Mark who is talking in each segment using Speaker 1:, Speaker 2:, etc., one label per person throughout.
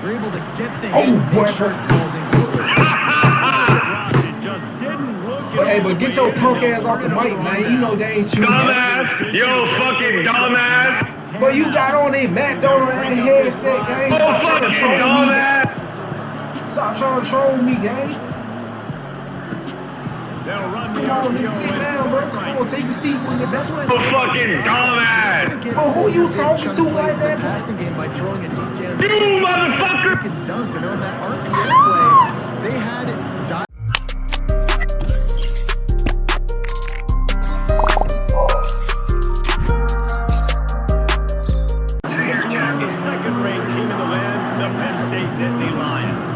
Speaker 1: They're able to get the hit and make sure it falls in quickly.
Speaker 2: Hey, but get your punk ass off the mic, man. You know they ain't you.
Speaker 3: Dumbass! Yo, fucking dumbass!
Speaker 2: But you got on a McDonald's headset, gang.
Speaker 3: Oh, fucking dumbass!
Speaker 2: Stop trying to troll me, gang.
Speaker 1: They'll run
Speaker 2: Come on, nigga, sit down, bro. Come on, take a seat with me. That's what.
Speaker 3: Oh, fucking dumbass!
Speaker 2: Oh, who you talking to like that?
Speaker 1: Passing game by throwing it deep down.
Speaker 3: You motherfucker!
Speaker 1: Dunk and on that RPO play, they had dive. The second-rate team in the land, the Penn State Nittany Lions.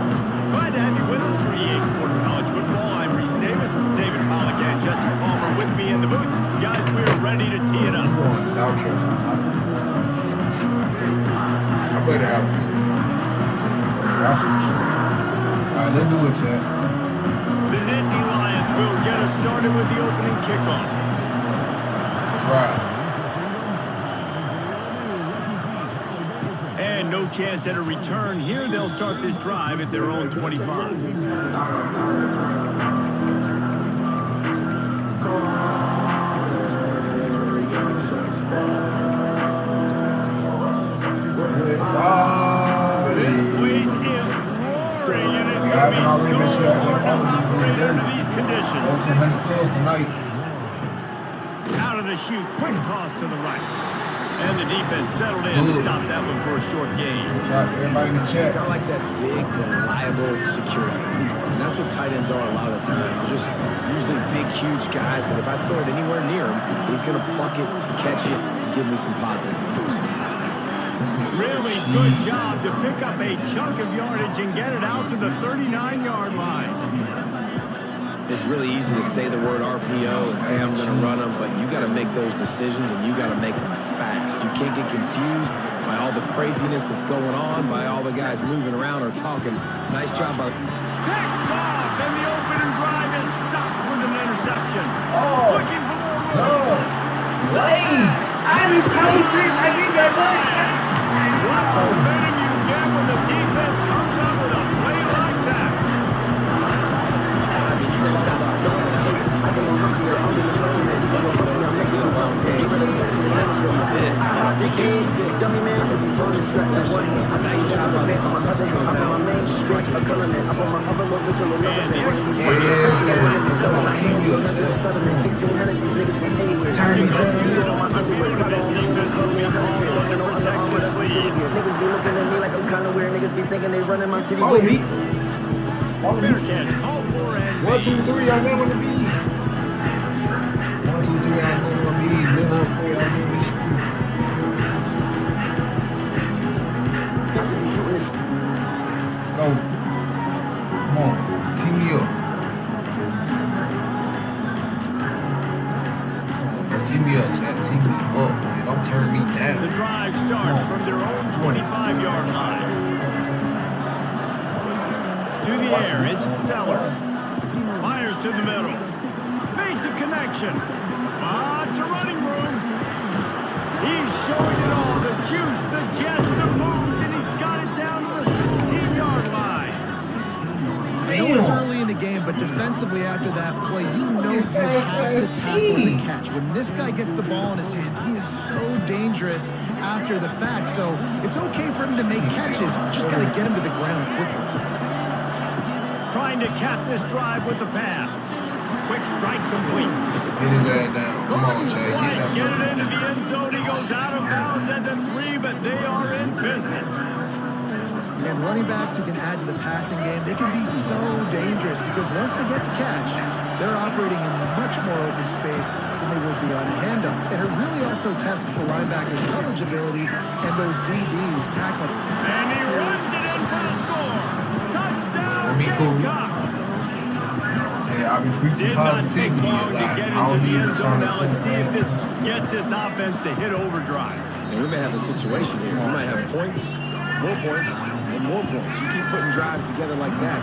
Speaker 1: Glad to have you with us for EA Sports College Football. I'm Reese Davis, David Pollack, and Jesse Palmer with me in the booth. Guys, we're ready to tee it up.
Speaker 2: I'm going South Carolina. I better have a few. That's some shit. Alright, let's do it, chat.
Speaker 1: The Nittany Lions will get us started with the opening kickoff.
Speaker 2: That's right.
Speaker 1: And no chance at a return here. They'll start this drive at their own 25. This place is roaring, and it's going to be so hard to operate under these conditions. Out of the chute, quick toss to the right. And the defense settled in to stop that one for a short gain.
Speaker 2: Everybody in the chat.
Speaker 4: Kind of like that big, reliable security. And that's what tight ends are a lot of the times. They're just usually big, huge guys that if I throw it anywhere near him, he's going to pluck it, catch it, and give me some positive news.
Speaker 1: Really good job to pick up a chunk of yardage and get it out to the 39-yard line.
Speaker 4: It's really easy to say the word RPO and say I'm going to run them, but you got to make those decisions and you got to make them fast. You can't get confused by all the craziness that's going on, by all the guys moving around or talking. Nice job by...
Speaker 1: Picked off, and the opening drive is stopped with an interception.
Speaker 2: Oh,
Speaker 1: Looking for more
Speaker 2: so, wait, I was close. I get that touchdown.
Speaker 1: What momentum you get when the defense comes up with a play like that.
Speaker 2: Follow me.
Speaker 1: Fair
Speaker 2: 1, 2, 3, I know what it be. 1, 2, 3, I know what it be. Little play, I know what it be. Let's go. Come on, team me up. Team me up, chat. Team me up. Man. Don't turn me down.
Speaker 1: The drive starts from their own 25-yard line. To the air, it's Sellers. Fires to the middle. Makes a connection. To running room. He's showing it all. The juice, the jets, the moves, and he's got it down to the 16-yard line. I know it's early in the game, but defensively after that play, you know you have to tackle the catch. When this guy gets the ball in his hands, he is so dangerous after the fact. So it's okay for him to make catches. Just got to get him to the ground quickly. Trying to cap this drive with the pass. Quick strike complete.
Speaker 2: Get his ass down. Come on, Jay.
Speaker 1: Get it into the end zone. He goes out of bounds at the 3, but they are in business. And running backs who can add to the passing game, they can be so dangerous because once they get the catch, they're operating in much more open space than they would be on a handoff. And it really also tests the linebackers' coverage ability and those DBs tackling. And he runs it in for the score. Touchdown,
Speaker 2: I'll be preaching positivity. Like, I don't need to try to
Speaker 1: see if this gets this offense to hit overdrive.
Speaker 4: And we may have a situation here. We might have points, and more points. You keep putting drives together like that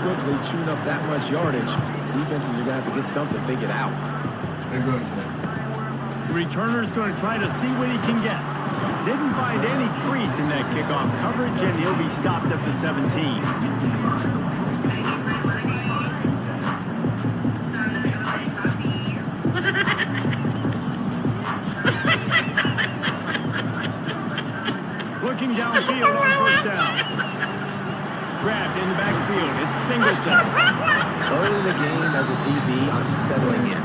Speaker 4: quickly, chewing up that much yardage, defenses are going to have to get something figured out.
Speaker 2: They're going to.
Speaker 1: The returner's going to try to see what he can get. didn't find any crease in that kickoff coverage, and he'll be stopped at the 17. Looking downfield on first down. Grabbed in the backfield. It's Singleton.
Speaker 4: Early in the game as a DB, I'm settling in.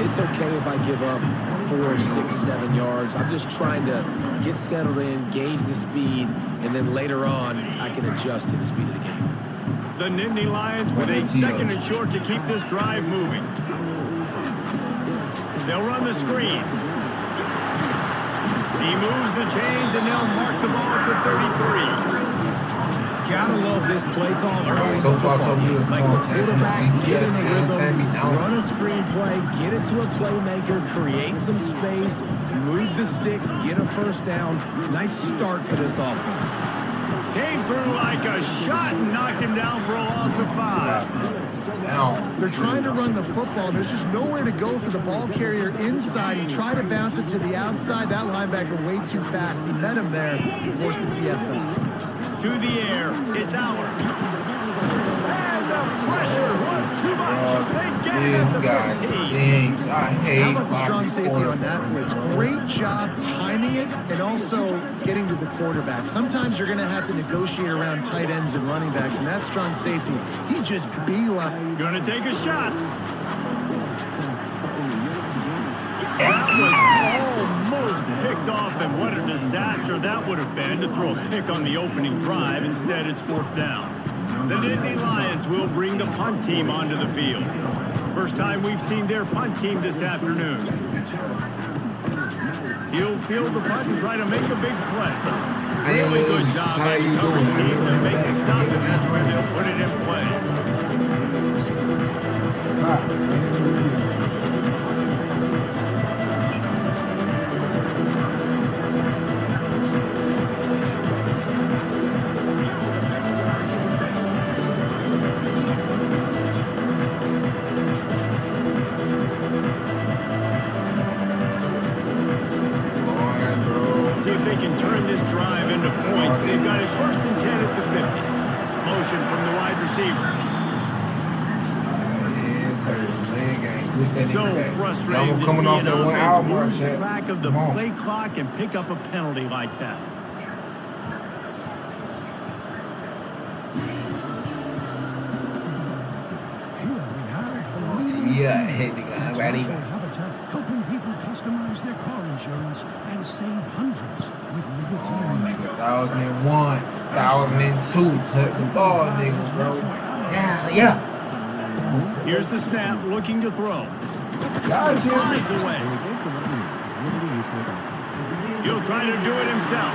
Speaker 4: It's okay if I give up 4, 6, 7 yards. I'm just trying to get settled in, gauge the speed, and then later on, I can adjust to the speed of the game.
Speaker 1: The Nittany Lions with a second and short to keep this drive moving. They'll run the screen. He moves the chains, and they'll mark the ball at the 33. Gotta love this play call.
Speaker 2: So far, so good.
Speaker 4: Like the quarterback, get in the rhythm,
Speaker 2: down.
Speaker 4: run a screenplay, get it to a playmaker, create some space, move the sticks, get a first down. Nice start for this offense.
Speaker 1: Came through like a shot and knocked him down for a loss of 5.
Speaker 5: They're trying to run the football. There's just nowhere to go for the ball carrier inside. He tried to bounce it to the outside. That linebacker way too fast. He met him there and forced the TFL.
Speaker 1: To the air, it's Howard. And the pressure was too much. They get it at the 15.
Speaker 2: I hate
Speaker 5: How about the strong safety on that blitz? Great job timing it and also getting to the quarterback. Sometimes you're going to have to negotiate around tight ends and running backs, and that strong safety, he just beeline.
Speaker 1: Gonna take a shot. That was almost picked off, and what a disaster that would have been to throw a pick on the opening drive. Instead, it's fourth down. The Nittany Lions will bring the punt team onto the field. First time we've seen their punt team this afternoon. He'll field the punt and try to make a big play. Really good job by the coverage team to make the stop, and that's where they'll put it in play. See if they can turn this drive into points. They've got it first and 10 at the 50. Motion from the wide receiver. So frustrating to
Speaker 2: coming
Speaker 1: see
Speaker 2: off
Speaker 1: an
Speaker 2: that 1 hour mark,
Speaker 1: offense lose
Speaker 2: Jack.
Speaker 1: track of the play clock and pick up a penalty like that.
Speaker 2: Yeah, hey, nigga, ready?
Speaker 6: Helping people customize their car insurance and save hundreds with Liberty Mutual.
Speaker 2: 1001, 1002, touch the ball, niggas, bro. Yeah.
Speaker 1: Here's the snap, looking to throw.
Speaker 2: Gotcha.
Speaker 1: Slides away. He'll try to do it himself.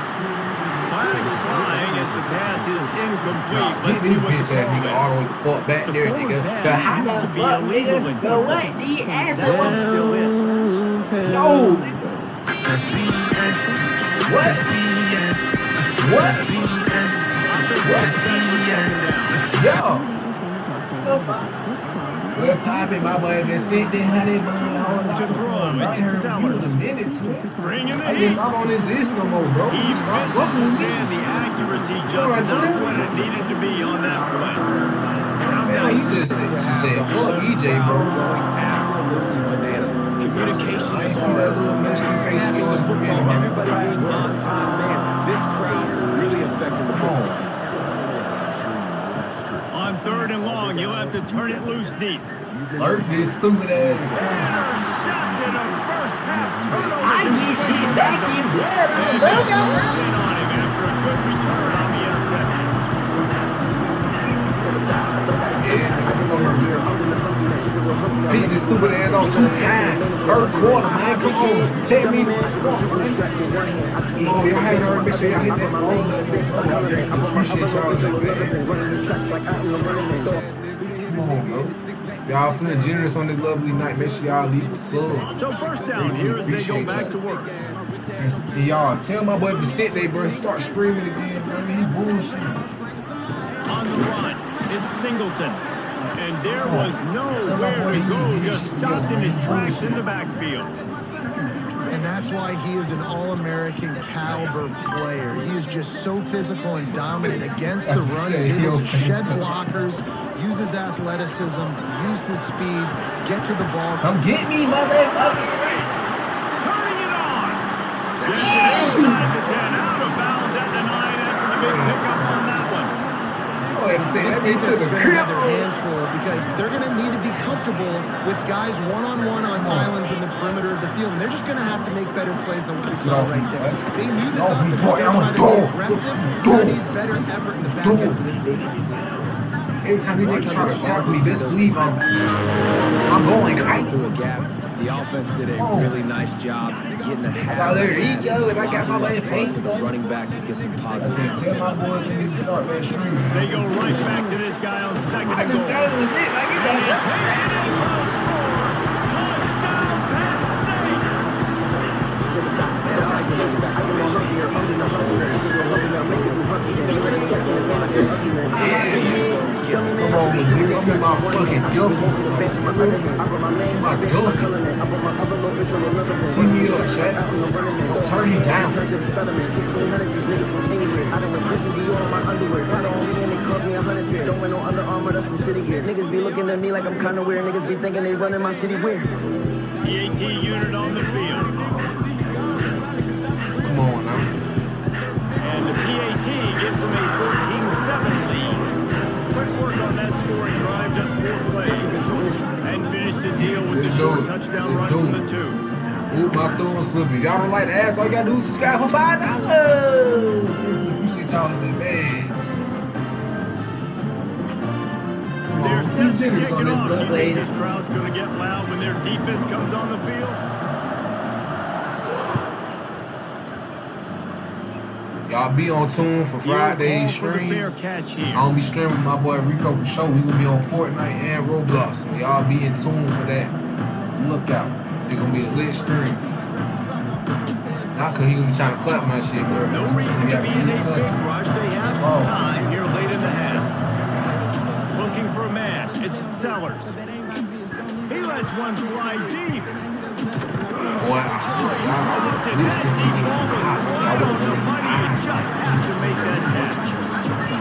Speaker 1: Flags flying as the pass is incomplete. Let's see what the
Speaker 2: bitch ass nigga all the way the fuck back there, nigga. The how the fuck, nigga? The what? The ass
Speaker 1: That still is.
Speaker 2: No, nigga. What? Yo. The fuck? Well, poppin', my boy been sitting there, honey,
Speaker 1: To throw, it's Sellers.
Speaker 2: a minute to it.
Speaker 1: Bring in the
Speaker 2: I
Speaker 1: heat.
Speaker 2: guess I don't exist no more, bro.
Speaker 1: He
Speaker 2: Stop
Speaker 1: misses
Speaker 2: fucking with
Speaker 1: his
Speaker 2: me.
Speaker 1: man. The accuracy just
Speaker 2: All right,
Speaker 1: not
Speaker 2: son.
Speaker 1: what it needed to be on that play.
Speaker 2: Man, he just said, she said, fuck EJ, bro.
Speaker 4: Absolutely bananas. Communication
Speaker 2: I ain't
Speaker 4: is
Speaker 2: see that little notification going for me, bro.
Speaker 4: Everybody being on time, man. This crowd really affected the ball.
Speaker 1: On third and long, you'll have to turn it loose deep.
Speaker 2: Lurk this stupid ass.
Speaker 1: Intercepted a first half turnover.
Speaker 2: I get shit back in blood. I love y'all.
Speaker 1: In on him after a good return on the interception.
Speaker 2: Beat this stupid ass on 2 times. Third quarter, man. Come on. Tell me. Oh, y'all haven't already. Make sure y'all hit that ball. Appreciate y'all. Come on, bro. Y'all feeling generous on this lovely night. Make sure y'all leave a sub.
Speaker 1: So first down here as they go back to work.
Speaker 2: And y'all, tell my boy if you sit there, bro, start screaming again, bro. He bullshit.
Speaker 1: On the run, it's Singleton. And there was nowhere to go, just stopped in his tracks in the backfield.
Speaker 5: And That's why he is an all-American caliber player. He is just so physical and dominant against the run. He's able to shed blockers, use his athleticism, use his speed, get to the ball.
Speaker 2: Come get me, motherfucker.
Speaker 1: Turning it on. Gets it inside the 10, out of bounds at the 9 after the big pickup on that one.
Speaker 5: This defense is going to have their hands full because they're going to need to be comfortable with guys one-on-one on islands in the perimeter of the field, and they're just going to have to make better plays than what we saw right there. They knew this offense was going to try to be aggressive. They need better effort in the back end for this defense.
Speaker 2: Every time these niggas try to tackle me, best believe I'm going right
Speaker 4: through a gap. The offense did a really nice job getting a half.
Speaker 2: I got there ego and I got my left face.
Speaker 4: So the running back can get some positive.
Speaker 2: Tell my boys they need to start that stream.
Speaker 1: They go right back to this guy on second and
Speaker 2: This
Speaker 1: goal.
Speaker 2: guy was it. Like he does that.
Speaker 1: Takes it in for a score. Touchdown, Penn
Speaker 2: Come on, nigga. I'm in my fucking duffel. My duffel. Team me up, chat. Don't turn me down.
Speaker 7: Niggas be looking at me like I'm kinda weird. Niggas be thinking they running my city weird.
Speaker 1: PAT unit on the field.
Speaker 2: Come on now.
Speaker 1: And the PAT gives them a 14-7 lead. Quick work on that scoring drive, just 4 plays. And finished the deal with the short touchdown run from the 2.
Speaker 2: Ooh, my thumb slipping. Y'all don't like the ass, all you gotta do is subscribe for $5. Appreciate y'all in advance.
Speaker 1: They're set to
Speaker 2: jitters
Speaker 1: kick
Speaker 2: on
Speaker 1: it
Speaker 2: this
Speaker 1: off.
Speaker 2: little
Speaker 1: You think
Speaker 2: blade.
Speaker 1: this crowd's going to get loud when their defense comes on the field?
Speaker 2: Y'all be on tune for Friday's stream.
Speaker 1: Fair catch here.
Speaker 2: I don't be streaming with my boy Rico for sure. We gonna be on Fortnite and Roblox, so y'all be in tune for that. Look out, it's gonna be a lit stream. Not cause he gonna be trying to clap my shit, bro.
Speaker 1: No reason to be in a big rush. They have some time here late in the half. Looking for a man. It's Sellers. He lets one fly deep.
Speaker 2: Boy, I swear, y'all, this nigga is impossible.
Speaker 1: I don't know, buddy. You just have to make that catch.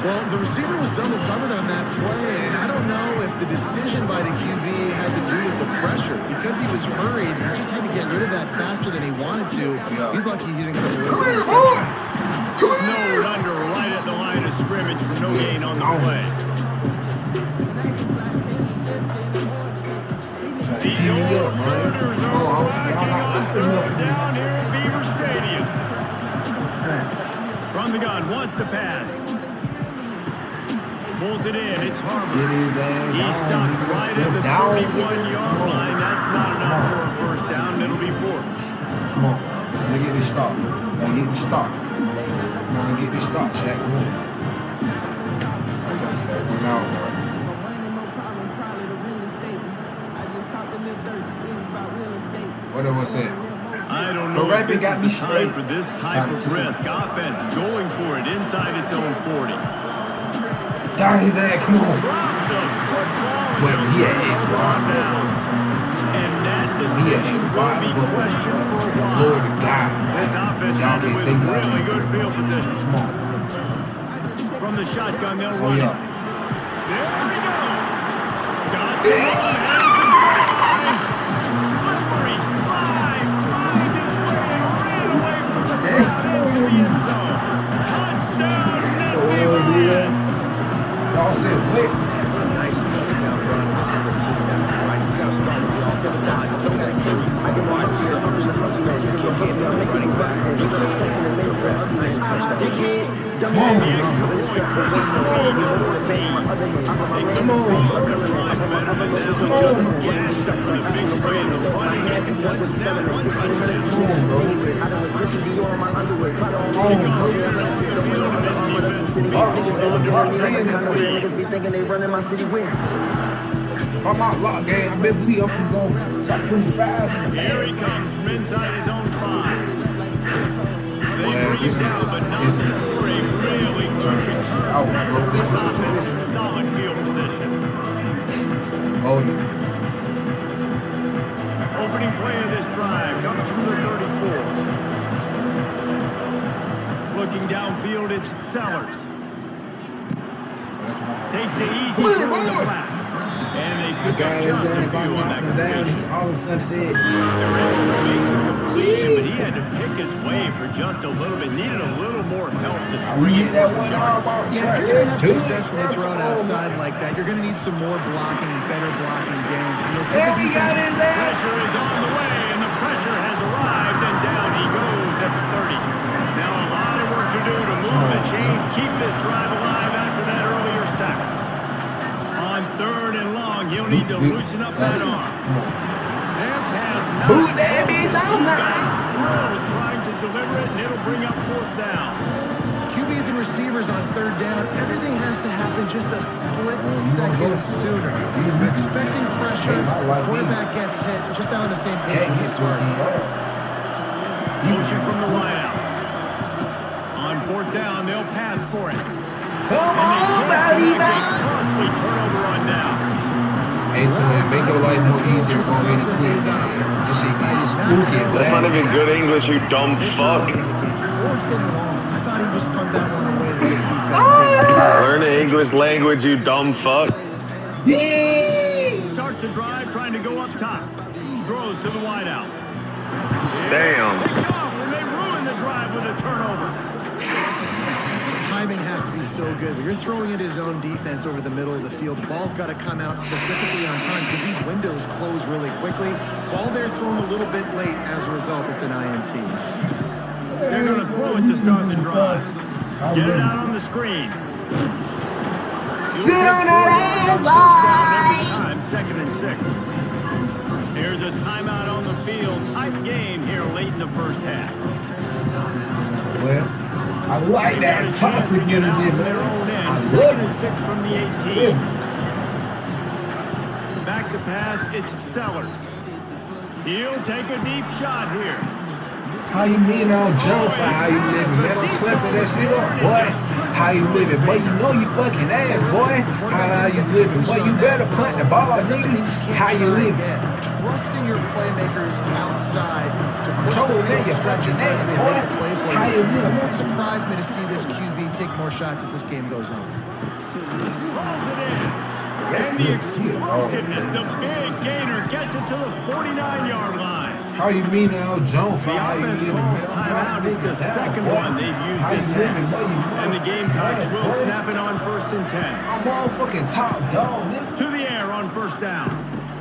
Speaker 5: Well, the receiver was double covered on that play, and I don't know if the decision by the QB had to do with the pressure. Because he was hurried, he just had to get rid of that faster than he wanted to.
Speaker 2: Yeah.
Speaker 5: He's lucky he didn't come away
Speaker 2: Come
Speaker 5: with
Speaker 2: here,
Speaker 5: it.
Speaker 2: boy!
Speaker 1: Snowed under right at the line of scrimmage for no gain on the play. These
Speaker 2: Team me
Speaker 1: old
Speaker 2: up, man.
Speaker 1: Predators
Speaker 2: Come on,
Speaker 1: are
Speaker 2: y'all
Speaker 1: rocking
Speaker 2: not
Speaker 1: on
Speaker 2: laughing enough.
Speaker 1: third down here at Beaver Stadium. From the gun, wants to pass. Pulls it in, it's Harper.
Speaker 2: Get his ass
Speaker 1: He's
Speaker 2: down,
Speaker 1: stuck
Speaker 2: nigga.
Speaker 1: right at
Speaker 2: Step
Speaker 1: the
Speaker 2: down,
Speaker 1: 31-yard line. That's not enough for a first down. It'll be 4.
Speaker 2: Come on, let me get this stop. Let me get this stop. Come on, get this stop, check. Come on. One out, bro. Whatever was it?
Speaker 1: I don't
Speaker 2: But
Speaker 1: know if
Speaker 2: Rapid
Speaker 1: this
Speaker 2: got me
Speaker 1: is the time
Speaker 2: straight.
Speaker 1: for this
Speaker 2: Time
Speaker 1: type
Speaker 2: to
Speaker 1: of
Speaker 2: see.
Speaker 1: risk. Offense going for it inside its own 40.
Speaker 2: Got his ass, come on.
Speaker 1: Dropped the football.
Speaker 2: Well, he had X
Speaker 1: on
Speaker 2: wide.
Speaker 1: downs. And that
Speaker 2: He had
Speaker 1: decision
Speaker 2: X
Speaker 1: will
Speaker 2: wide
Speaker 1: be
Speaker 2: football.
Speaker 1: questioned for a
Speaker 2: Lord
Speaker 1: while.
Speaker 2: to God.
Speaker 1: This offense
Speaker 2: Y'all
Speaker 1: has it
Speaker 2: can't
Speaker 1: with
Speaker 2: say nothing.
Speaker 1: really good field position.
Speaker 2: Come on.
Speaker 1: From the shotgun, they'll
Speaker 2: Oh,
Speaker 1: run it.
Speaker 2: yeah.
Speaker 1: There he goes. Got to run. Has the drive. Slippery slide. Find his way. Ran away from the crowd into the end zone. Touchdown, Nicky Mullins.
Speaker 2: Y'all said, wait.
Speaker 4: Nice touchdown run. This is a team effort, right? It's got to start with the offensive line. You got to carry some wide receivers. Start to kick in the running back. Nice touchdown.
Speaker 2: Come on. Come
Speaker 7: Niggas be thinking they running my city weird.
Speaker 2: I'm out lock game. I bet believe I'm finna go start putting fries in the
Speaker 1: Here he comes from inside his own 5. They
Speaker 2: Well,
Speaker 1: bring
Speaker 2: this
Speaker 1: him down, but not
Speaker 2: is-
Speaker 1: before a really good return.
Speaker 2: I was
Speaker 1: Sets up
Speaker 2: broke
Speaker 1: this
Speaker 2: down.
Speaker 1: offense in solid field position.
Speaker 2: Hold it.
Speaker 1: opening play of this drive comes from the 34. Looking downfield, it's Sellers. Takes the easy throw in the flat. And they pick up just a few on that completion.
Speaker 2: All of a sudden said,
Speaker 1: But he had to pick his way for just a little bit. Needed a little more help to spring it.
Speaker 2: that one arm out.
Speaker 5: Yeah, if you're going to have success when you throw it outside like that, you're going to need some more blocking and better blocking downfield.
Speaker 2: There he got his ass.
Speaker 1: Pressure is on the way, and the pressure has arrived, and down he goes at the 30. Now a lot of work to do to move the chains, keep this drive alive after that earlier sack. On 3rd and long, he'll need to loosen up that arm. That pass not
Speaker 2: Boot that bitch all night.
Speaker 1: trying to deliver it, and it'll bring up 4th down.
Speaker 5: QBs and receivers on 3rd down, everything has to happen just a split second sooner. You're expecting pressure, quarterback gets hit, just out on the same page with his target.
Speaker 1: Motion from the wideout. On 4th down, they'll pass for it.
Speaker 2: Come on, buddy,
Speaker 1: Costly turnover on down.
Speaker 2: Hey, son, make your life more easier for me to quit, Zion. This shit get spooky,
Speaker 3: That's not
Speaker 2: but
Speaker 3: even good English, you dumb fuck.
Speaker 5: 4th and long. I thought he just pumped that one away. This defense did.
Speaker 3: Learn the English language, you dumb fuck.
Speaker 1: Starts a drive trying to go up top. Throws to the wideout.
Speaker 3: Damn.
Speaker 1: And they ruin the drive with a turnover.
Speaker 5: Timing has to be so good. When you're throwing at his own defense over the middle of the field, the ball's got to come out specifically on time because these windows close really quickly. Ball there thrown a little bit late. As a result, it's an INT.
Speaker 1: They're going to throw it to start the drive. Get it out on the screen.
Speaker 2: sit on that ass,
Speaker 1: Time, 2nd and 6. Here's a timeout on the field. Tight game here late in the first half.
Speaker 2: well, I like that toxic energy, man.
Speaker 1: Their own end.
Speaker 2: I
Speaker 1: 2nd
Speaker 2: love
Speaker 1: and
Speaker 2: it.
Speaker 1: 6 from the 18. Back to pass, it's Sellers. He'll take a deep shot here.
Speaker 2: How you mean on jump for how you living, man? I'm slapping that shit up, boy. How you living, boy? You know you fucking ass, boy. How you living, boy? You better plant the ball, nigga. How you living?
Speaker 5: Trusting your playmakers outside to push
Speaker 2: Told
Speaker 5: the
Speaker 2: nigga,
Speaker 5: field, stretch it,
Speaker 2: fucking
Speaker 5: and
Speaker 2: ass,
Speaker 5: make
Speaker 2: boy.
Speaker 5: a play for
Speaker 2: How you
Speaker 5: you.
Speaker 2: living?
Speaker 5: It won't surprise me to see this QB take more shots as this game goes on.
Speaker 1: And the explosiveness, the big gainer gets it to the 49-yard line.
Speaker 2: How you mean on jump for
Speaker 1: The
Speaker 2: how you
Speaker 1: offense
Speaker 2: living,
Speaker 1: calls
Speaker 2: man?
Speaker 1: timeout. It's the second one they've used
Speaker 2: How you
Speaker 1: this
Speaker 2: living,
Speaker 1: half.
Speaker 2: boy? You know.
Speaker 1: And the Gamecocks will snap it on 1st and 10.
Speaker 2: I'm motherfucking top dog, nigga.
Speaker 1: To the air on 1st down.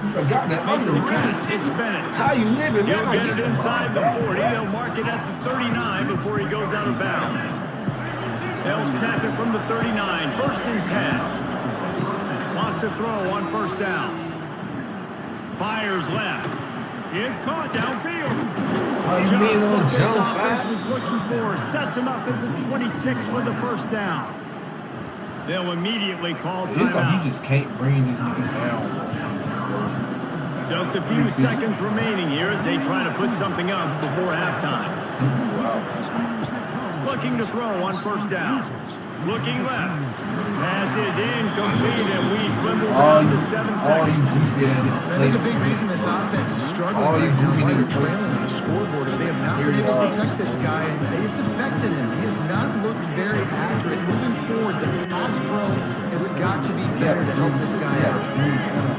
Speaker 2: You forgot that I'm
Speaker 1: Makes
Speaker 2: the
Speaker 1: the
Speaker 2: rest.
Speaker 1: catch. It's Bennett.
Speaker 2: How you living, man?
Speaker 1: He'll
Speaker 2: I
Speaker 1: get it
Speaker 2: get
Speaker 1: inside the 40. They'll mark it at the 39 before he goes out of bounds. They'll snap it from the 39. 1st and 10. Wants to throw on 1st down. Fires left. It's caught downfield.
Speaker 2: How you mean on
Speaker 1: This
Speaker 2: jump
Speaker 1: offense
Speaker 2: five?
Speaker 1: was looking for. Sets him up at the 26 with the 1st down. They'll immediately call
Speaker 2: It's like you
Speaker 1: timeout.
Speaker 2: just can't bring this nigga down.
Speaker 1: Just a few seconds remaining here as they try to put something up before halftime.
Speaker 2: Wow.
Speaker 1: Looking to throw on 1st down. Looking left. Pass is incomplete and we dribbles
Speaker 2: All
Speaker 1: down
Speaker 2: you,
Speaker 1: to 7
Speaker 2: all
Speaker 1: seconds.
Speaker 2: you goofy ass
Speaker 5: I think a big reason this offense is struggling
Speaker 2: All you
Speaker 5: right now
Speaker 2: goofy
Speaker 5: while they're
Speaker 2: niggas.
Speaker 5: trailing on the scoreboard is they have not been able to protect this guy, and it's affected him. He has not looked very accurate. Moving forward, the pass pro has got to be better to help this guy out.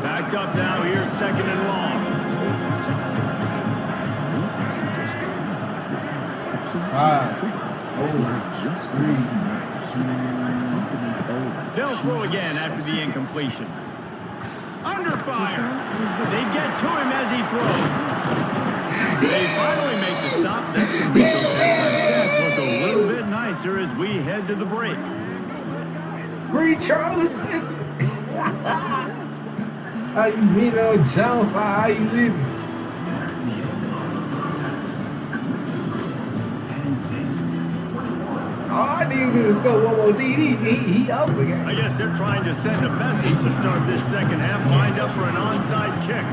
Speaker 1: Backed up now. Here's 2nd and long.
Speaker 2: 5, 4, 3, 2.
Speaker 1: They'll throw again after the incompletion. Under fire. They get to him as he throws. They finally make the stop. That's going to make those halftime stats look a little bit nicer as we head to the break.
Speaker 2: Free Charles. How you mean on jump for how you living? All I need to do is go one more TD. He up again.
Speaker 1: I guess they're trying to send a message to start this second half. Lined up for an onside kick.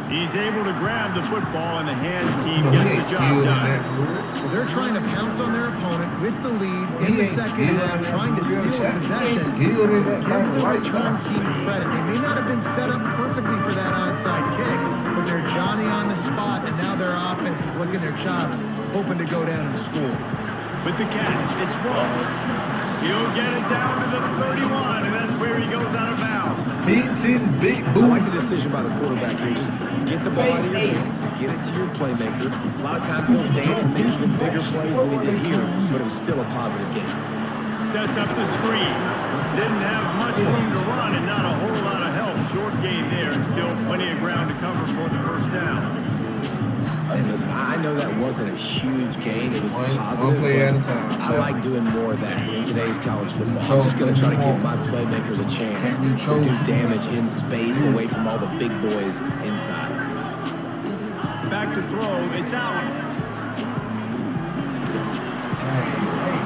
Speaker 1: He's able to grab the football, and the hands team
Speaker 2: He ain't
Speaker 1: gets the job
Speaker 2: skilled in
Speaker 1: done.
Speaker 2: that for real.
Speaker 5: Well, they're trying to pounce on their opponent with the lead
Speaker 2: He
Speaker 5: in the
Speaker 2: ain't
Speaker 5: second
Speaker 2: skilled
Speaker 5: half,
Speaker 2: in that
Speaker 5: trying to
Speaker 2: for real,
Speaker 5: steal
Speaker 2: Chad. He
Speaker 5: possession.
Speaker 2: ain't skilled in that
Speaker 5: Give
Speaker 2: type
Speaker 5: the
Speaker 2: of lifestyle.
Speaker 5: return team credit. They may not have been set up perfectly for that onside kick, but they're Johnny on the spot, and now their offense is licking their chops, hoping to go down and score.
Speaker 1: With the catch, it's Ross. He'll get it down to the 31, and that's where he goes out of bounds.
Speaker 2: Big titties, big
Speaker 4: I
Speaker 2: booty.
Speaker 4: like the decision by the quarterback here. Just get the ball out of your hands, get it to your playmaker. A lot of times he'll dance and make even bigger plays than he did here, but it was still a positive game.
Speaker 1: Sets up the screen. Didn't have much room to run and not a whole lot of help. Short game there and still plenty of ground to cover for the first down.
Speaker 4: And listen, I know that wasn't a huge gain. It was
Speaker 2: One
Speaker 4: positive.
Speaker 2: play
Speaker 4: but
Speaker 2: at a time.
Speaker 4: I like doing more of that in today's college football. I'm just going to try to give my playmakers a chance to do damage in space away from all the big boys inside.
Speaker 1: Back to throw. It's Allen.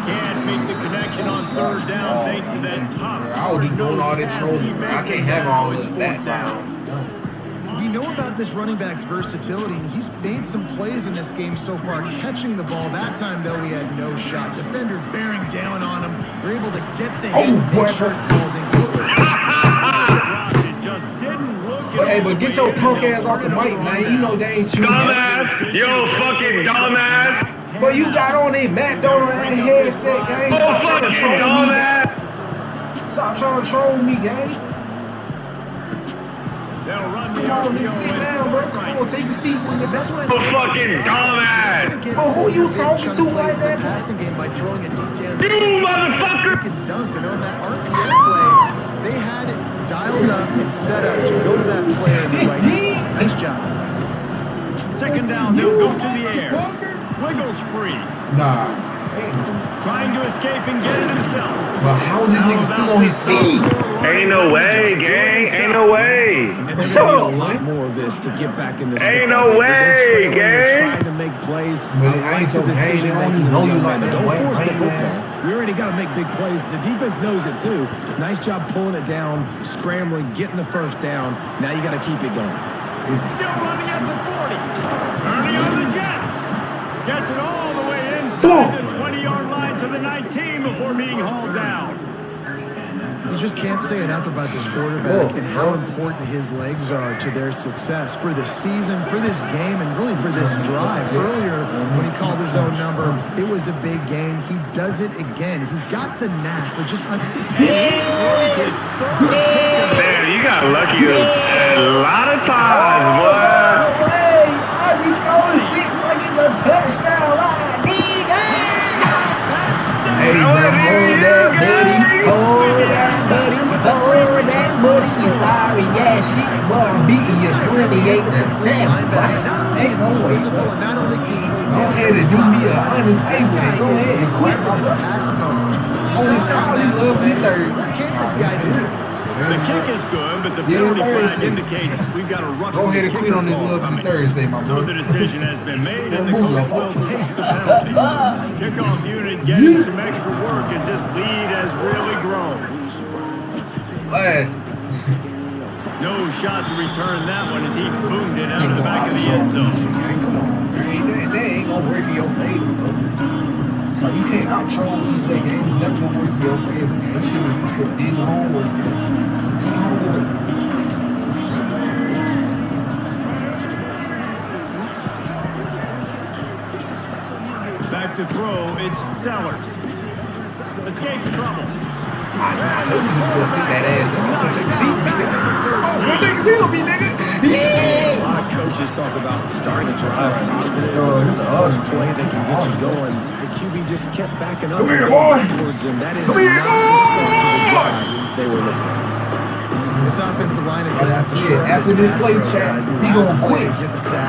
Speaker 1: Can't make the connection on third down thanks to that top.
Speaker 2: I was just doing all that trolling, bro. I can't have all this background.
Speaker 5: We know about this running back's versatility, and he's made some plays in this game so far, catching the ball. That time, though, he had no shot. Defenders bearing down on him. They're able to get the hit.
Speaker 2: boy.
Speaker 5: Shirt falls incomplete.
Speaker 1: It just didn't look
Speaker 2: Hey, but get your punk ass off the mic, man. You know they ain't you.
Speaker 3: Dumbass! Yo, fucking dumbass!
Speaker 2: But you got on a Matt Donald headset, gang.
Speaker 3: Oh,
Speaker 2: Stop trying to
Speaker 3: fucking
Speaker 2: troll me.
Speaker 3: dumbass!
Speaker 2: Stop trying to troll me, gang.
Speaker 1: They'll run the
Speaker 2: Come on,
Speaker 1: RPO
Speaker 2: sit
Speaker 1: and
Speaker 2: down, bro. Come on, take a seat with me.
Speaker 5: That's what
Speaker 3: Oh, fucking dumbass!
Speaker 2: Oh, who you talking to like
Speaker 5: The
Speaker 2: that?
Speaker 5: passing game by throwing it deep down.
Speaker 3: You motherfucker!
Speaker 5: Can dunk, and on that RPO play, they had it dialed up and set up to go to that player in the right spot. Nice job.
Speaker 1: Second down, they'll go to the air. Wiggles free.
Speaker 2: Nah.
Speaker 1: Trying to escape and get it himself.
Speaker 2: But how is this nigga still on his feet?
Speaker 3: Ain't no way, gang. Ain't no way.
Speaker 4: And they're
Speaker 2: Shut
Speaker 4: going to
Speaker 2: up,
Speaker 4: need a lot
Speaker 2: man.
Speaker 4: more of this to get back in this.
Speaker 3: Ain't
Speaker 4: football
Speaker 3: no
Speaker 4: game.
Speaker 3: way,
Speaker 4: They're trailing, they're
Speaker 3: gang.
Speaker 4: trying to make plays.
Speaker 2: But I ain't your gang. They don't even know you like that.
Speaker 4: Don't
Speaker 2: White
Speaker 4: force the
Speaker 2: man.
Speaker 4: football. We already got to make big plays. The defense knows it too. Nice job pulling it down, scrambling, getting the first down. Now you got to keep it going.
Speaker 1: Still running at the 40. Earning on the Jets. Gets it all the way inside the 20-yard line to the 19 before being hauled down.
Speaker 5: You just can't say enough about this quarterback and how important his legs are to their success for the season, for this game, and really for this drive. Earlier, when he called his own number, it was a big gain. He does it again. He's got the knack for just...
Speaker 3: Damn, you got lucky a lot of times, boy.
Speaker 2: I just go to sit like it's a touchdown line, nigga. Hey, man, hold that buddy, hold that buddy, hold that buddy. You sorry ass shit, boy, I'm beating you 28-7. Ain't no way.
Speaker 5: Not only can he
Speaker 2: Go ahead and do me a honest favor. Go ahead and quit. On this probably lovely third.
Speaker 5: Can't this guy do it?
Speaker 1: The kick is good, but the penalty flag indicates we've got a rough.
Speaker 2: Go ahead and quit on this
Speaker 1: kickoff
Speaker 2: lovely
Speaker 1: coming.
Speaker 2: Thursday, my
Speaker 1: So
Speaker 2: boy.
Speaker 1: the decision has been made, and the coach will take the penalty. Kickoff unit getting some extra work as this lead has really grown.
Speaker 2: Last.
Speaker 1: No shot to return that one as he boomed it out of the back of the end zone.
Speaker 2: Come on, they ain't gonna work in your favor, bro. Like, you can't out-troll these games. It's never gonna work in your favor, man. You should have did your homework.
Speaker 1: Back to throw, it's Sellers. Escapes trouble.
Speaker 2: I told you to go sit that ass down. Go take a seat with me, nigga. Oh, go take a seat with me, nigga. Yeah.
Speaker 4: A lot of coaches talk about starting the drive positive. First play that can get you going. The QB just kept backing up.
Speaker 2: Come here, boy.
Speaker 4: And that is
Speaker 2: Come here,
Speaker 4: not the start to the drive they were looking for.
Speaker 5: This offensive line is going to have to shorten
Speaker 2: After this play, Chad, he gonna quit.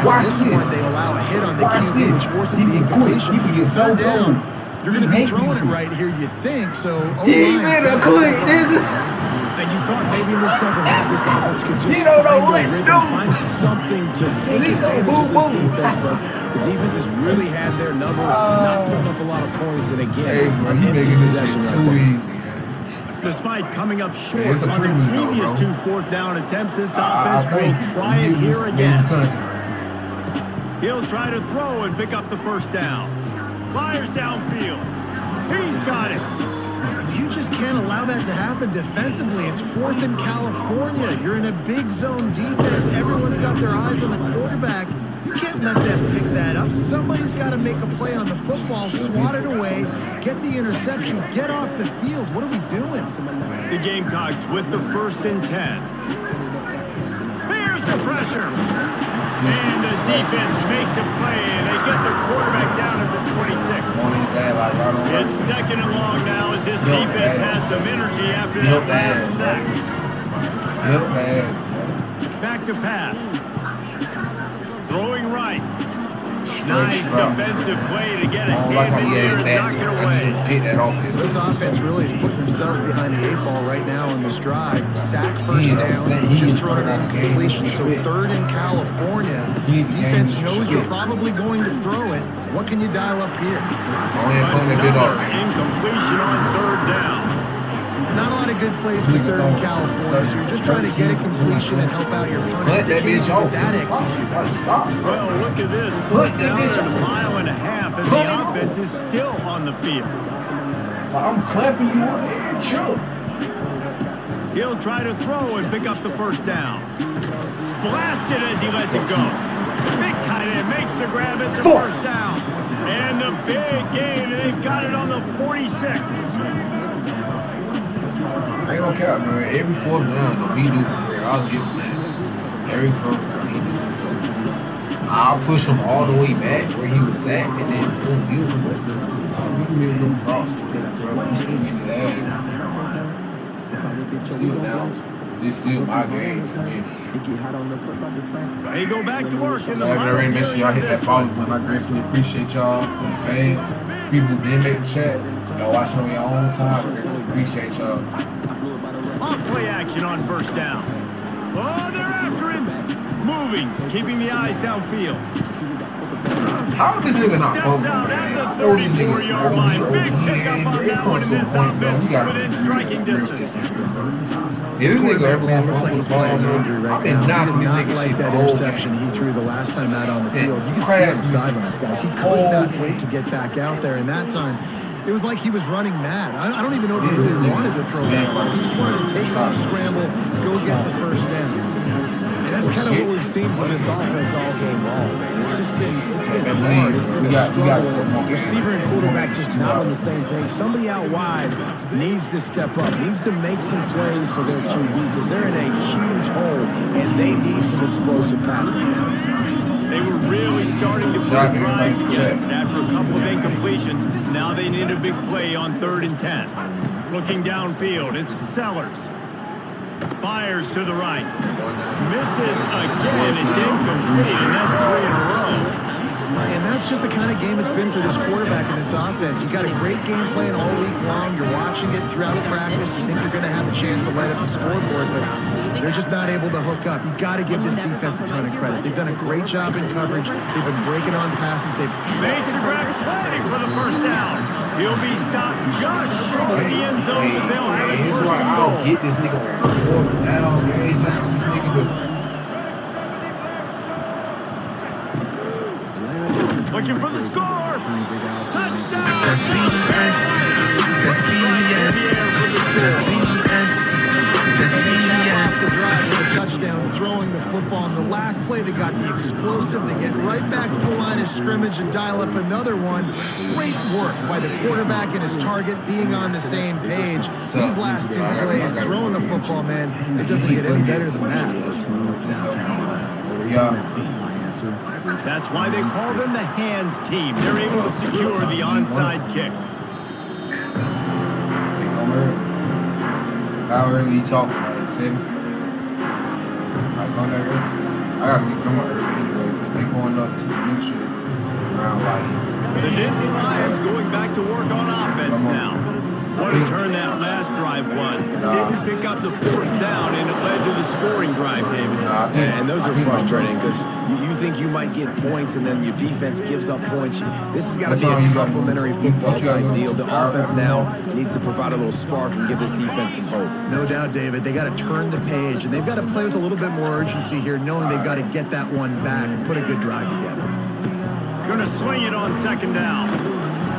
Speaker 2: Watch
Speaker 5: this
Speaker 2: this.
Speaker 5: one, they allow a hit on the
Speaker 2: Watch
Speaker 5: QB,
Speaker 2: this.
Speaker 5: which forces
Speaker 2: He
Speaker 5: the
Speaker 2: can quit.
Speaker 5: incompletion.
Speaker 2: He can get so
Speaker 5: Third down.
Speaker 2: cold.
Speaker 5: You're going to
Speaker 2: He
Speaker 5: be
Speaker 2: hate
Speaker 5: throwing
Speaker 2: these
Speaker 5: it right here, you think. So,
Speaker 2: He better quit, nigga.
Speaker 4: And you thought maybe in the second half this offense could just
Speaker 2: He don't know what
Speaker 4: find a
Speaker 2: to
Speaker 4: rhythm,
Speaker 2: do.
Speaker 4: find something to take
Speaker 2: He's so
Speaker 4: advantage of
Speaker 2: boom,
Speaker 4: this defense. But the defense has really had their number, not putting up a lot of points. And again,
Speaker 2: Hey, bro,
Speaker 4: an
Speaker 2: you
Speaker 4: empty
Speaker 2: making this
Speaker 4: possession
Speaker 2: shit
Speaker 4: right
Speaker 2: too
Speaker 4: there.
Speaker 2: easy, man.
Speaker 1: Despite coming up short
Speaker 2: it's a
Speaker 1: on the
Speaker 2: preview,
Speaker 1: previous
Speaker 2: bro.
Speaker 1: 2 fourth-down attempts, this
Speaker 2: I
Speaker 1: offense
Speaker 2: think
Speaker 1: will try it here again. He'll try to throw and pick up the first down. Fires downfield. He's got it.
Speaker 5: You just can't allow that to happen defensively. It's 4th in California. You're in a big zone defense. Everyone's got their eyes on the quarterback. You can't let them pick that up. Somebody's got to make a play on the football, swat it away, get the interception, get off the field. What are we doing?
Speaker 1: The Gamecocks with the 1st and 10. Here's the pressure. And the defense makes a play, and they get their quarterback down at the 26. It's 2nd and long now as this defense has some energy after that last sack. Back to pass. Throwing right. Nice defensive play to get a hand in there and knock it away.
Speaker 5: This offense really is putting themselves behind the 8 ball right now on this drive. Sack first down, just thrown an incompletion. So 3rd in California. Defense knows you're probably going to throw it. What can you dial up here?
Speaker 1: Another incompletion on 3rd down.
Speaker 5: Not a lot of good plays for 3rd in California, so you're just trying to get a completion and help out your opponent.
Speaker 2: Let that bitch off.
Speaker 5: That execute.
Speaker 2: Stop.
Speaker 1: Well, look at this.
Speaker 2: Put that
Speaker 1: Down
Speaker 2: bitch
Speaker 1: at
Speaker 2: on.
Speaker 1: a mile and a half, and the offense is still on the field.
Speaker 2: I'm clapping you on air, chill.
Speaker 1: He'll try to throw and pick up the first down. Blasted as he lets it go. Big tight end makes the grab at the first down. And the big gain, and they've got it on the 46.
Speaker 2: I ain't gonna cap, man. Every 4th down, though, he do for real. I'll give him that. Every 4th down, he do for real. I'll push him all the way back where he was at, and then boom, you can be a little cross with it, bro. He still getting that. Still down. This still my game for me.
Speaker 1: They go back to work in the
Speaker 2: Alright, make sure y'all hit that follow button. I greatly appreciate y'all. Fans, people who didn't make the chat, y'all watching on your own time. I greatly appreciate y'all.
Speaker 1: Off play action on first down. Oh, they're after him. Moving, keeping the eyes downfield.
Speaker 2: How is this nigga not
Speaker 1: Steps out at the 34-yard line. Big pickup on that one in this offense within striking distance.
Speaker 2: This nigga ever
Speaker 5: Man,
Speaker 2: gonna
Speaker 5: looks like he's playing injury right
Speaker 2: I've been
Speaker 5: now.
Speaker 2: knocking
Speaker 5: He
Speaker 2: this
Speaker 5: did
Speaker 2: nigga
Speaker 5: not like
Speaker 2: shit
Speaker 5: that
Speaker 2: the whole
Speaker 5: interception
Speaker 2: game.
Speaker 5: he threw the last time out on the field. You can see
Speaker 2: crap.
Speaker 5: on the sidelines, guys. He could not wait to get back out there, and that time it was like he was running mad. I don't even know if he really wanted to throw that ball. He just wanted to take off, scramble, go get the first down.
Speaker 4: And that's kind of what we've seen from this offense all game long, man. It's been hard. It's been a struggle. Receiver and quarterback just not on the same page. Somebody out wide needs to step up, needs to make some plays for their QB because they're in a huge hole and they need some explosive passing.
Speaker 1: They were really starting to put a drive together. After a couple of incompletions, now they need a big play on 3rd and 10. Looking downfield, it's Sellers. Fires to the right. Misses again. It's incomplete, and that's 3 in a row.
Speaker 5: And that's just the kind of game it's been for this quarterback in this offense. You got a great game plan all week long. You're watching it throughout practice. You think you're going to have a chance to light up the scoreboard, but they're just not able to hook up. You got to give this defense a ton of credit. They've done a great job in coverage. They've been breaking on passes.
Speaker 1: Makes the grab play for the first down. He'll be stopped just short of the end zone, but they'll have it
Speaker 2: It's
Speaker 1: first
Speaker 2: like
Speaker 1: and
Speaker 2: I don't
Speaker 1: goal.
Speaker 2: get this nigga on 4th down, man. Just this nigga with
Speaker 1: Looking for the score. Touchdown.
Speaker 5: Touchdown, throwing the football on the last play. They got the explosive. They get right back to the line of scrimmage and dial up another one. Great work by the quarterback and his target being on the same page. These last 2 plays, throwing the football, man, it doesn't get any better than that.
Speaker 1: That's why they call them the hands team. They're able to secure the onside kick.
Speaker 2: How early you talking about? 7? I come there early. I gotta be coming early anyway, because they going up to the shit around like.
Speaker 1: The Nittany Lions going back to work on offense now. What a turn that last drive was. Didn't pick up the 4th down, and it led to the scoring drive, David.
Speaker 4: And those are frustrating because you think you might get points and then your defense gives up points. This has got to
Speaker 2: What
Speaker 4: be
Speaker 2: time
Speaker 4: a
Speaker 2: you got?
Speaker 4: complementary football
Speaker 2: Don't you gotta
Speaker 4: type
Speaker 2: go
Speaker 4: deal. The
Speaker 2: to
Speaker 4: offense now needs to provide a little spark and give this defense some hope.
Speaker 5: No doubt, David. They got to turn the page, and they've got to play with a little bit more urgency here, knowing they've got to get that one back and put a good drive together.
Speaker 1: Gonna swing it on second down.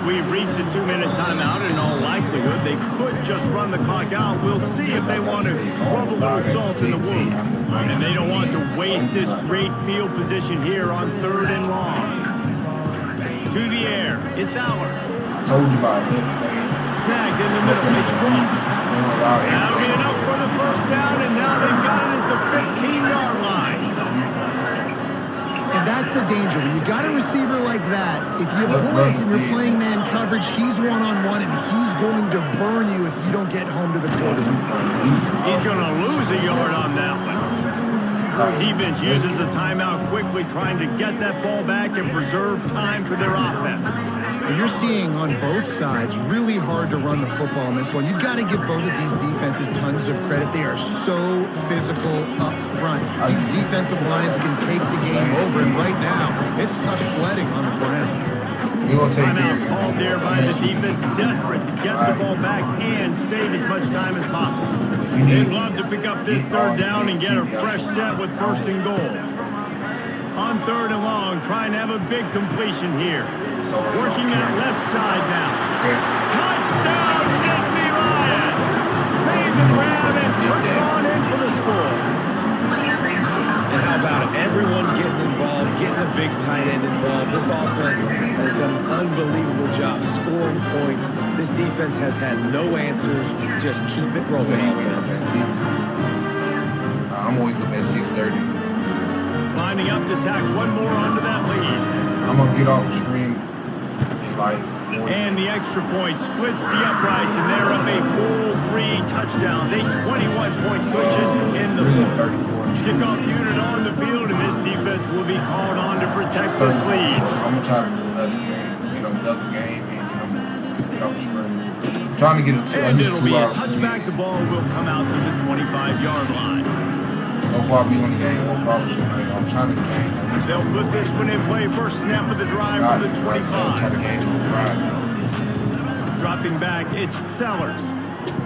Speaker 1: We've reached a 2-minute timeout. In all likelihood, they could just run the clock out. We'll see if they want to rub a little salt in the wound. And they don't want to waste this great field position here on 3rd and long. To the air. It's Howard.
Speaker 2: Told you about it.
Speaker 1: Snagged in the middle. It's Ross. That'll be enough for the first down, and now they've got it at the 15-yard line.
Speaker 5: And that's the danger. When you've got a receiver like that, if you have blitz and you're playing man coverage, he's one-on-one, and he's going to burn you if you don't get home to the quarterback.
Speaker 1: He's going to lose a yard on that one. Defense uses a timeout quickly, trying to get that ball back and preserve time for their offense.
Speaker 5: And you're seeing on both sides really hard to run the football in this one. You've got to give both of these defenses tons of credit. They are so physical up front. These defensive lines can take the game over, and right now, it's tough sledding on the ground.
Speaker 1: Timeout called there by the defense, desperate to get the ball back and save as much time as possible. They'd love to pick up this 3rd down and get a fresh set with 1st and goal. On 3rd and long, trying to have a big completion here. Working that left side now. Touchdown, Nittany Lions! Made the grab and took it on in for the score.
Speaker 4: And how about it? Everyone getting involved, getting the big tight end involved. This offense has done an unbelievable job scoring points. This defense has had no answers. Just keep it rolling, offense.
Speaker 2: I'm going to wake up at 6:30.
Speaker 1: Lining up to tack one more onto that lead.
Speaker 2: I'm going to get off the stream in like 40.
Speaker 1: And the extra point splits the uprights, and they're up a full 3 touchdowns. A 21-point cushion in the fourth. Kickoff unit on the field, and this defense will be called on to protect this lead.
Speaker 2: So I'm going to try to do another game, and get off the stream. I'm trying to get
Speaker 1: And it'll be a touchback. The ball will come out to the 25-yard line.
Speaker 2: So far, we won the game. We'll probably I'm trying to game.
Speaker 1: They'll put this one in play. First snap of the drive from the 25.
Speaker 2: Try to game on Friday.
Speaker 1: Dropping back, it's Sellers.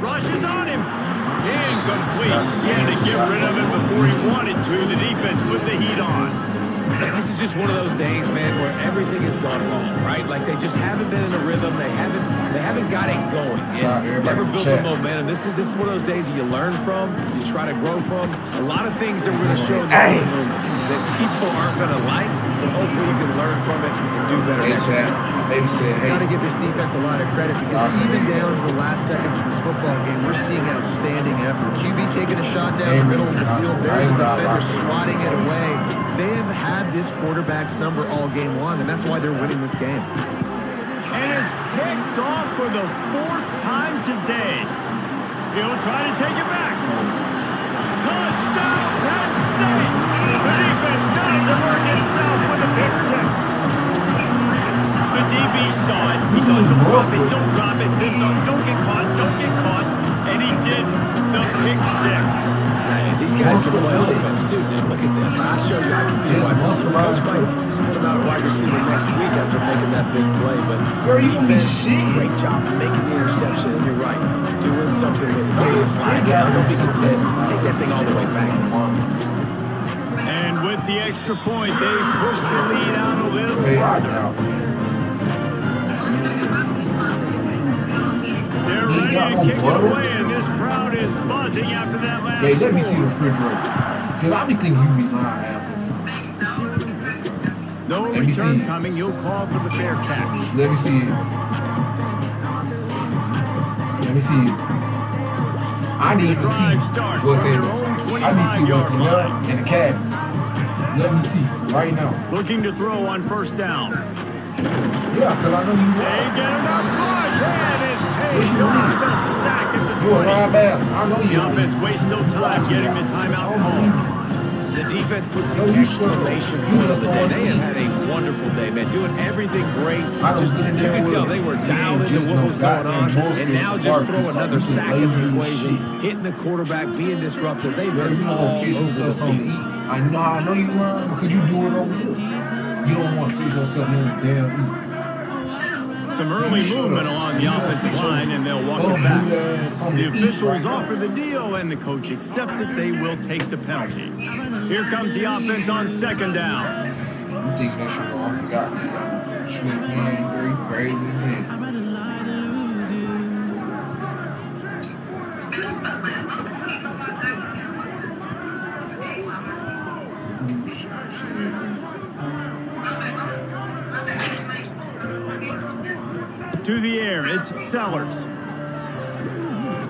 Speaker 1: Rushes on him. Incomplete. He had to get rid of it before he wanted to. The defense put the heat on.
Speaker 4: This is just one of those days, man, where everything has gone wrong, right? Like they just haven't been in a rhythm. They haven't got it going. Never built the momentum. This is one of those days that you learn from, you try to grow from. A lot of things that we're going to show in the room that people aren't going to like, but hopefully you can learn from it and do better.
Speaker 2: Hey, Chad. Maybe say, hey.
Speaker 5: Got to give this defense a lot of credit because even down to the last seconds of this football game, we're seeing outstanding effort. QB taking a shot down the middle of the field. There's the defender swatting it away. They have had this quarterback's number all game long, and that's why they're winning this game.
Speaker 1: And it's picked off for the 4th time today. He'll try to take it back. Touchdown, Penn State! The defense does the work itself with a pick 6. The DB saw it. He thought, don't drop it. Don't get caught. And he did the pick 6.
Speaker 4: These guys can play offense too, man. Look at this. I'll show you I can be a wide receiver. Coach might split out a wide receiver next week after making that big play, but defense, great job making the interception, and you're right. Doing something with it. Don't slide down, don't be content. Take that thing all the way back.
Speaker 1: And with the extra point, they push the lead out a little farther. They're ready to kick it away, and this crowd is buzzing after that last
Speaker 2: Hey, let me see the
Speaker 1: score.
Speaker 2: refrigerator. Because I be thinking you be lying half the time.
Speaker 1: No
Speaker 2: Let me
Speaker 1: return
Speaker 2: see.
Speaker 1: coming. You'll call for the fair catch.
Speaker 2: Let me see it. Let me see it. I need to see what's in it. I need to see what's in there in the cabinet. Let me see right now.
Speaker 1: Looking to throw on 1st down.
Speaker 2: Yeah, because I know you
Speaker 1: They get enough push, and it pays off the sack at the
Speaker 2: You a
Speaker 1: 20.
Speaker 2: lying bastard. I know
Speaker 1: The
Speaker 2: you.
Speaker 1: offense wastes no time getting the timeout call.
Speaker 4: The defense puts the exclamation point on the day. They have had a wonderful day, man. Doing everything great. You could tell they were dialed into what was going on. And now just throw another sack in the equation. Hitting the quarterback, being disruptive. They've been all over the field.
Speaker 2: I know you run because you do it over here. You don't want to fix yourself in the damn eat.
Speaker 1: Some early movement along the offensive line, and they'll walk it back. The officials offer the deal, and the coach accepts it. They will take the penalty. Here comes the offense on second down.
Speaker 2: I'm taking that shit off. I forgot that. Shit, man, very crazy as hell.
Speaker 1: To the air, it's Sellers.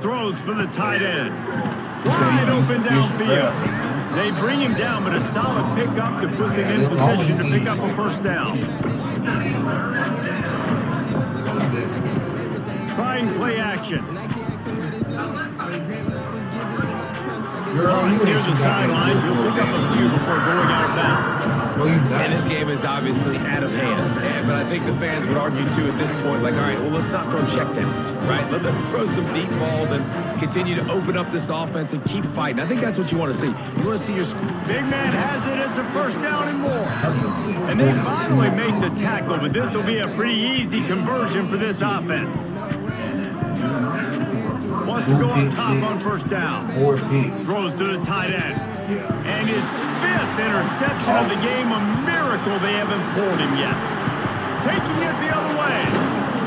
Speaker 1: Throws for the tight end. Wide open downfield. They bring him down, but a solid pickup to put them in position to pick up a first down. Trying play action. Near the sideline, he'll pick up a few before going out of bounds.
Speaker 4: And this game is obviously out of hand. But I think the fans would argue, too, at this point, like, all right, well, let's not throw checkdowns, right? Let's throw some deep balls and continue to open up this offense and keep fighting. I think that's what you want to see. You want to see your...
Speaker 1: Big man has it. It's a first down and more. And they finally make the tackle, but this will be a pretty easy conversion for this offense. Wants to go on top on first down. Throws to the tight end. And his fifth interception of the game, a miracle they haven't pulled him yet. Taking it the other way.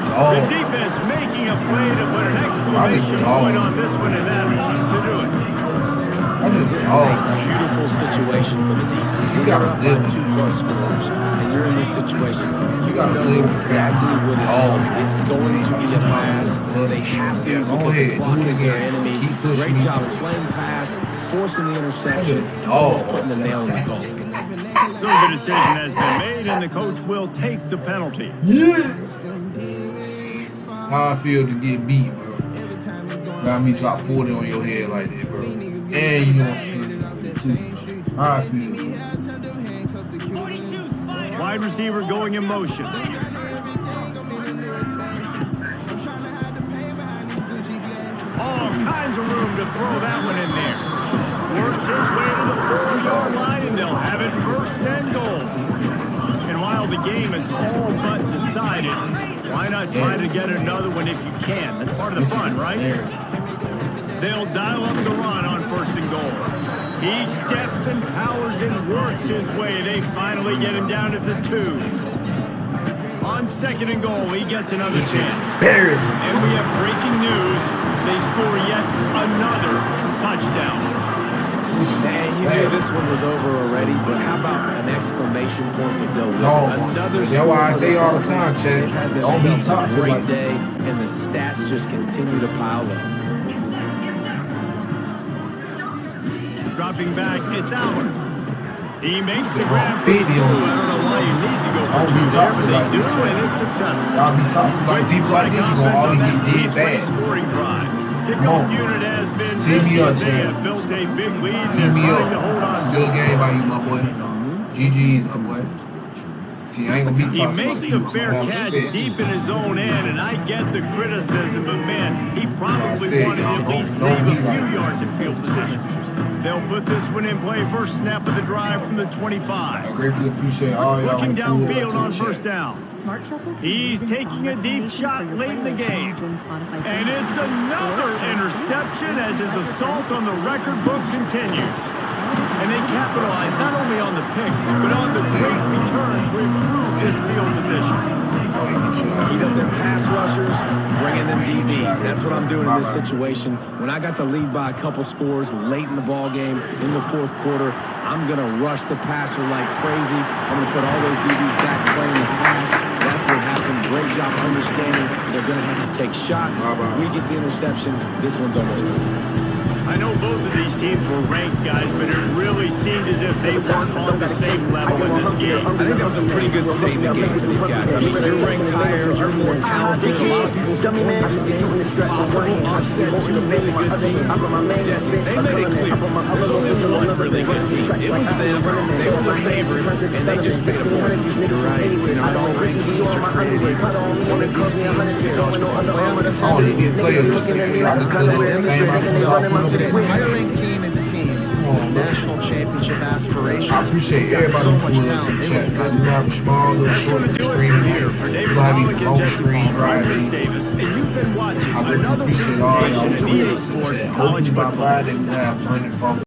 Speaker 1: The defense making a play to put an exclamation point on this one, and that ought to do it.
Speaker 4: This is a beautiful situation for the defense.
Speaker 2: You got to live
Speaker 4: 2+ scores, and you're in this situation.
Speaker 2: You got to live
Speaker 4: exactly what is coming. It's going to be a pass. They have to because the clock is their enemy. Great job playing pass, forcing the interception, putting the nail in the coffin.
Speaker 1: So the decision has been made, and the coach will take the penalty.
Speaker 2: How I feel to get beat, bro. Got me drop 40 on your head like that, bro. And you don't shoot too. How I feel.
Speaker 1: Wide receiver going in motion. All kinds of room to throw that one in there. Works his way to the 4-yard line, and they'll have it first and goal. And while the game is all but decided, why not try to get another one if you can? That's part of the fun, right? They'll dial up the run on first and goal. He steps and powers and works his way. They finally get him down at the 2. On second and goal, he gets another chance. And we have breaking news. They score yet another touchdown.
Speaker 4: Man, you knew this one was over already, but how about an exclamation point to go with it? Another score.
Speaker 2: That's why I say all the time, Chad.
Speaker 4: They've had
Speaker 2: Don't be
Speaker 4: themselves a
Speaker 2: toxic
Speaker 4: great
Speaker 2: like
Speaker 4: day, and the stats just continue to pile up.
Speaker 1: Dropping back, it's Albert. He makes the grab.
Speaker 2: 50 on
Speaker 1: I don't know why you need to go for 2 there, but they do, and it's successful.
Speaker 2: Y'all be toxic like people like this, you gonna always get dead bad.
Speaker 1: Scoring drive. Kickoff unit has been
Speaker 2: Team me up,
Speaker 1: they
Speaker 2: Chad.
Speaker 1: have built a big lead.
Speaker 2: Team me
Speaker 1: Trying to hold
Speaker 2: up.
Speaker 1: on
Speaker 2: It's a
Speaker 1: to
Speaker 2: good
Speaker 1: it.
Speaker 2: game by you, my boy. GG's, my boy. See, I ain't gonna be toxic.
Speaker 1: He makes
Speaker 2: like
Speaker 1: the
Speaker 2: you,
Speaker 1: fair
Speaker 2: so
Speaker 1: catch
Speaker 2: respect.
Speaker 1: deep in his own end, and I get the criticism, but man, he probably wanted to at least save a few yards in field position. They'll put this one in play. First snap of the drive from the 25.
Speaker 2: I gratefully appreciate all y'all.
Speaker 1: Looking downfield on first down.
Speaker 8: Smart Truffle.
Speaker 1: He's taking a deep shot late in the game. And it's another interception as his assault on the record book continues. And they capitalize not only on the pick, but on the great return to improve this field position.
Speaker 4: Heat up them pass rushers, bringing them DBs. That's what I'm doing in this situation. When I got the lead by a couple scores late in the ball game, in the 4th quarter, I'm going to rush the passer like crazy. I'm going to put all those DBs back playing the pass. That's what happened. Great job understanding they're going to have to take shots. We get the interception. This one's almost over.
Speaker 1: I know both of these teams were ranked, guys, but it really seemed as if they weren't on the same level in this game.
Speaker 4: I think that was a pretty good statement game for these guys. I mean, you're ranked higher, you're more talented. A lot of people still think this game possible upset two really good teams. Jesse, they made it clear there's only one really good team. It was them. They were the favorite, and they just made a point.
Speaker 5: You're right. Not all ranked teams are created equal. One of these teams is college football.
Speaker 2: Oh, they get players. I just could look the same out.
Speaker 5: A higher ranked team is a team with national championship aspirations.
Speaker 2: I appreciate
Speaker 5: Got
Speaker 2: everybody
Speaker 5: so
Speaker 2: who
Speaker 5: much
Speaker 2: pulls
Speaker 5: talent.
Speaker 2: in
Speaker 5: They
Speaker 2: chat.
Speaker 5: will
Speaker 2: Like, we have a small little short screen here. We have even long screen Friday.
Speaker 1: Davis, and you've been watching
Speaker 2: I really
Speaker 1: another
Speaker 2: appreciate all y'all
Speaker 1: presentation
Speaker 2: for
Speaker 1: of EA
Speaker 2: listening.
Speaker 1: Sports
Speaker 2: Hopefully
Speaker 1: College
Speaker 2: by
Speaker 1: Football.
Speaker 2: Friday we'll have 100 votes.